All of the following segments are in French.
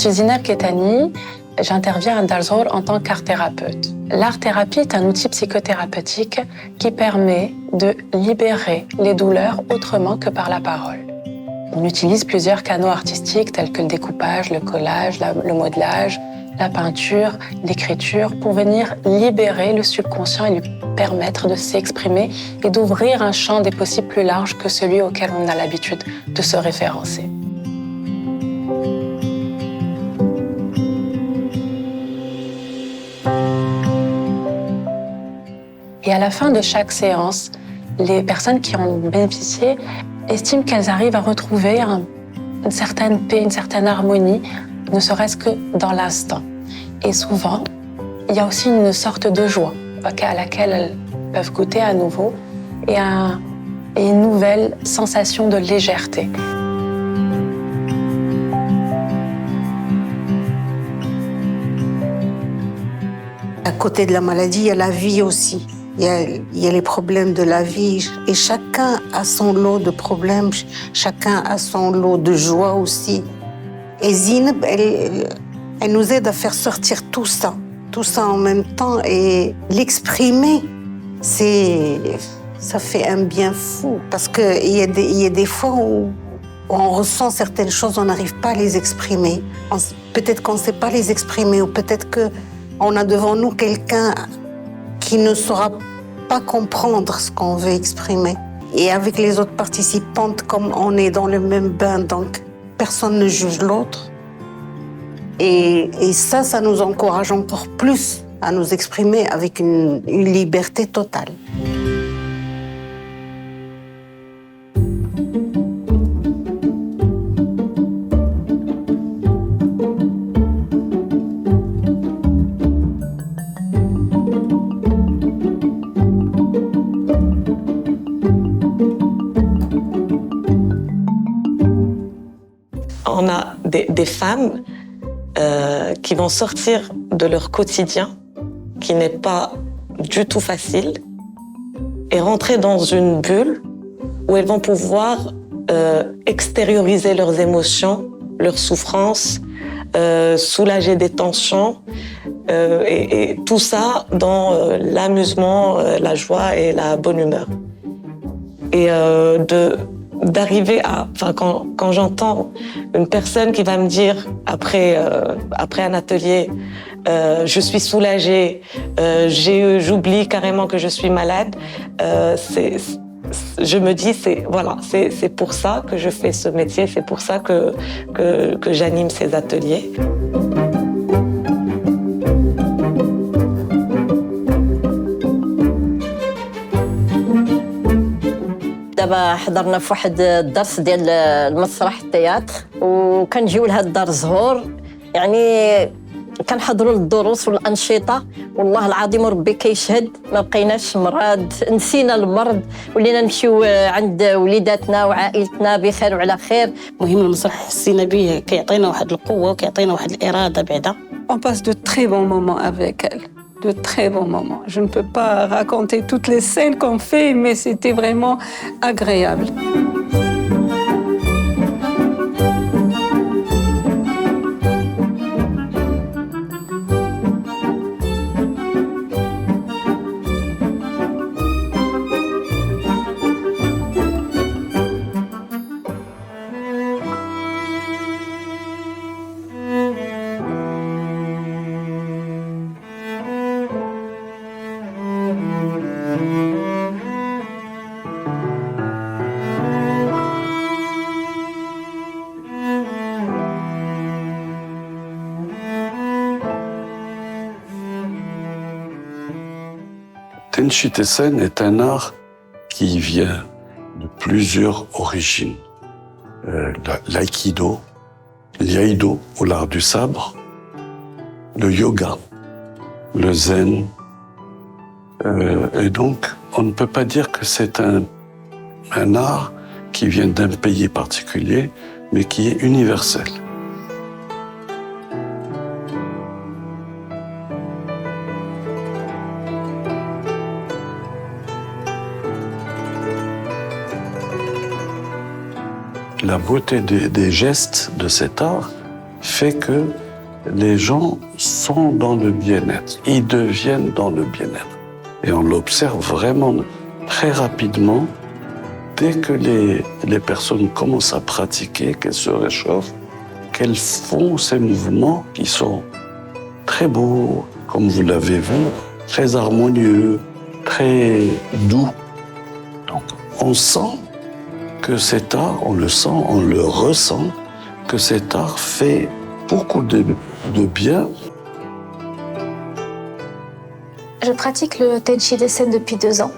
suis Zineb Kettani, j'interviens à Dalzor en tant qu'art-thérapeute. L'art-thérapie est un outil psychothérapeutique qui permet de libérer les douleurs autrement que par la parole. On utilise plusieurs canaux artistiques tels que le découpage, le collage, le modelage, la peinture, l'écriture, pour venir libérer le subconscient et lui permettre de s'exprimer et d'ouvrir un champ des possibles plus large que celui auquel on a l'habitude de se référencer. Et à la fin de chaque séance, les personnes qui en ont bénéficié estiment qu'elles arrivent à retrouver une certaine paix, une certaine harmonie, ne serait-ce que dans l'instant. Et souvent, il y a aussi une sorte de joie à laquelle elles peuvent goûter à nouveau et une nouvelle sensation de légèreté. À côté de la maladie, il y a la vie aussi. Il y a les problèmes de la vie et chacun a son lot de problèmes, chacun a son lot de joie aussi. Et Zineb, elle nous aide à faire sortir tout ça en même temps et l'exprimer, ça fait un bien fou. Parce qu'il y a des fois où on ressent certaines choses, on n'arrive pas à les exprimer. Peut-être qu'on ne sait pas les exprimer ou peut-être qu'on a devant nous quelqu'un qui ne saura pas comprendre ce qu'on veut exprimer. Et avec les autres participantes, comme on est dans le même bain, donc personne ne juge l'autre. Et ça nous encourage encore plus à nous exprimer avec une liberté totale. On a des femmes qui vont sortir de leur quotidien, qui n'est pas du tout facile, et rentrer dans une bulle où elles vont pouvoir extérioriser leurs émotions, leurs souffrances, soulager des tensions, et tout ça dans l'amusement, la joie et la bonne humeur. Et d'arriver à... Enfin, quand j'entends une personne qui va me dire, après un atelier, je suis soulagée, j'oublie carrément que je suis malade, je me dis, c'est pour ça que je fais ce métier, c'est pour ça que j'anime ces ateliers. دابا حضرنا في واحد الدرس ديال المسرح التياتر وكنجيو لهاد الدار زهور يعني كنحضروا للدروس والانشطه والله العظيم وربي كيشهد ما بقيناش مرض نسينا المرض ولينا نمشيو عند وليداتنا وعائلتنا بخير وعلى خير. مهم المسرح حسينا به كيعطينا واحد القوه وكيعطينا واحد الاراده بعدا. On passe de très bons moments avec elle. De très bons moments. Je ne peux pas raconter toutes les scènes qu'on fait, mais c'était vraiment agréable. Tenshitesen est un art qui vient de plusieurs origines. L'aïkido, l'iaido ou l'art du sabre, le yoga, le zen. Et donc, on ne peut pas dire que c'est un art qui vient d'un pays particulier, mais qui est universel. La beauté des gestes de cet art, fait que les gens sont dans le bien-être. Ils deviennent dans le bien-être. Et on l'observe vraiment très rapidement. Dès que les personnes commencent à pratiquer, qu'elles se réchauffent, qu'elles font ces mouvements qui sont très beaux, comme vous l'avez vu, très harmonieux, très doux. Donc, on sent que cet art, on le sent, on le ressent, que cet art fait beaucoup de bien. Je pratique le Tenchi Dessen depuis 2 ans.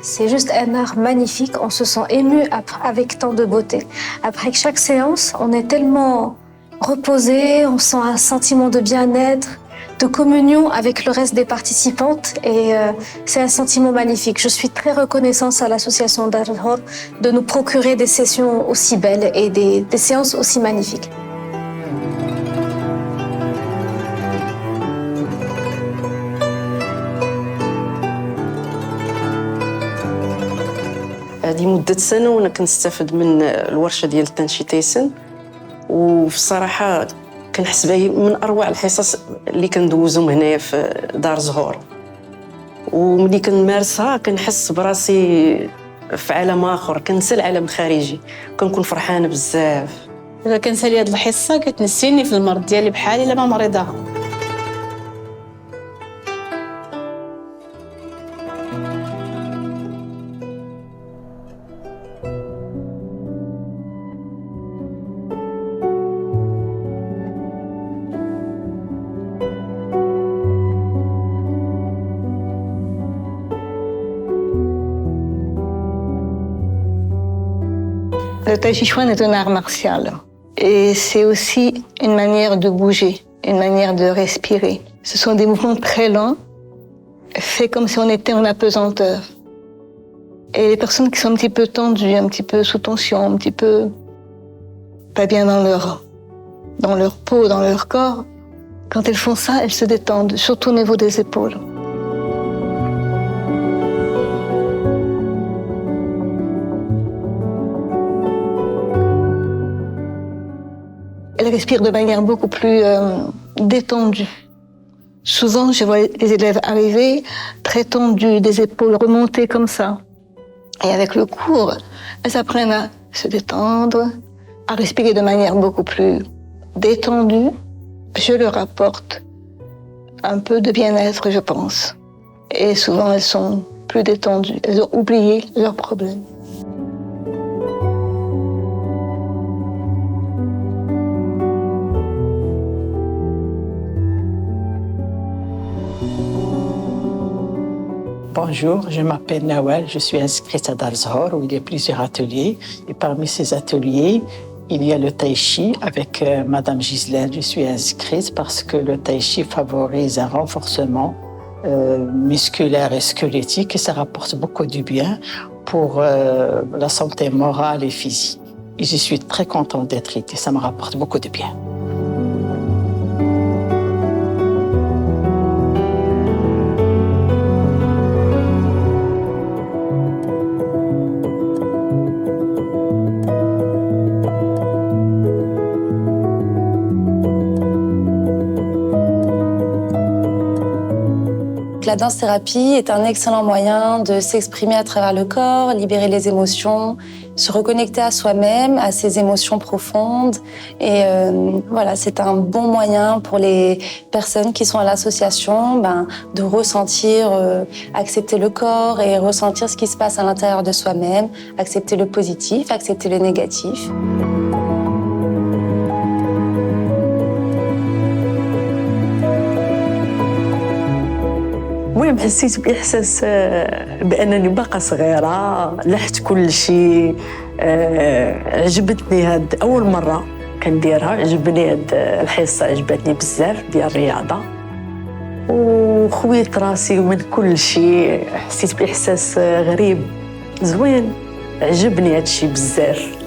C'est juste un art magnifique, on se sent ému avec tant de beauté. Après chaque séance, on est tellement reposé, on sent un sentiment de bien-être, de communion avec le reste des participantes et c'est un sentiment magnifique. Je suis très reconnaissante à l'association Dar el-Hor de nous procurer des sessions aussi belles et des séances aussi magnifiques. هذه مدة سنة وأنا كنستافد من الورشة ديال التنشي تيسن وفي الصراحة كنحس بها من أروع الحصص اللي كندوزهم هنايا في دار زهور وملي كنمارسها كنحس براسي في عالم آخر كنسى العالم الخارجي كنكون فرحانة بزاف. إذا كنسالي هاد الحصة كتنسيني في المرض ديالي بحالي إلا ما مريضة. Le Tai Chi Chuan est un art martial et c'est aussi une manière de bouger, une manière de respirer. Ce sont des mouvements très lents, faits comme si on était en apesanteur. Et les personnes qui sont un petit peu tendues, un petit peu sous tension, un petit peu pas bien dans leur peau, dans leur corps, quand elles font ça, elles se détendent, surtout au niveau des épaules. Elles respirent de manière beaucoup plus détendue. Souvent, je vois les élèves arriver très tendus, des épaules remontées comme ça. Et avec le cours, elles apprennent à se détendre, à respirer de manière beaucoup plus détendue. Je leur apporte un peu de bien-être, je pense. Et souvent, elles sont plus détendues. Elles ont oublié leurs problèmes. Bonjour, je m'appelle Nawal, je suis inscrite à Dar el-Hor où il y a plusieurs ateliers. Et parmi ces ateliers, il y a le Tai Chi avec Madame Gisèle. Je suis inscrite parce que le Tai Chi favorise un renforcement musculaire et squelettique et ça rapporte beaucoup du bien pour la santé morale et physique. Et je suis très contente d'être ici, ça me rapporte beaucoup de bien. La danse-thérapie est un excellent moyen de s'exprimer à travers le corps, libérer les émotions, se reconnecter à soi-même, à ses émotions profondes. Et voilà, c'est un bon moyen pour les personnes qui sont à l'association de ressentir, accepter le corps et ressentir ce qui se passe à l'intérieur de soi-même, accepter le positif, accepter le négatif. المهم حسيت بإحساس بأنني باقا صغيرة لحت كل شيء عجبتني هاد أول مرة كنديرها عجبني هاد الحصة عجبتني بزاف ديال الرياضة وخويت راسي من كل شيء حسيت بإحساس غريب زوين عجبني هاد الشيء بزاف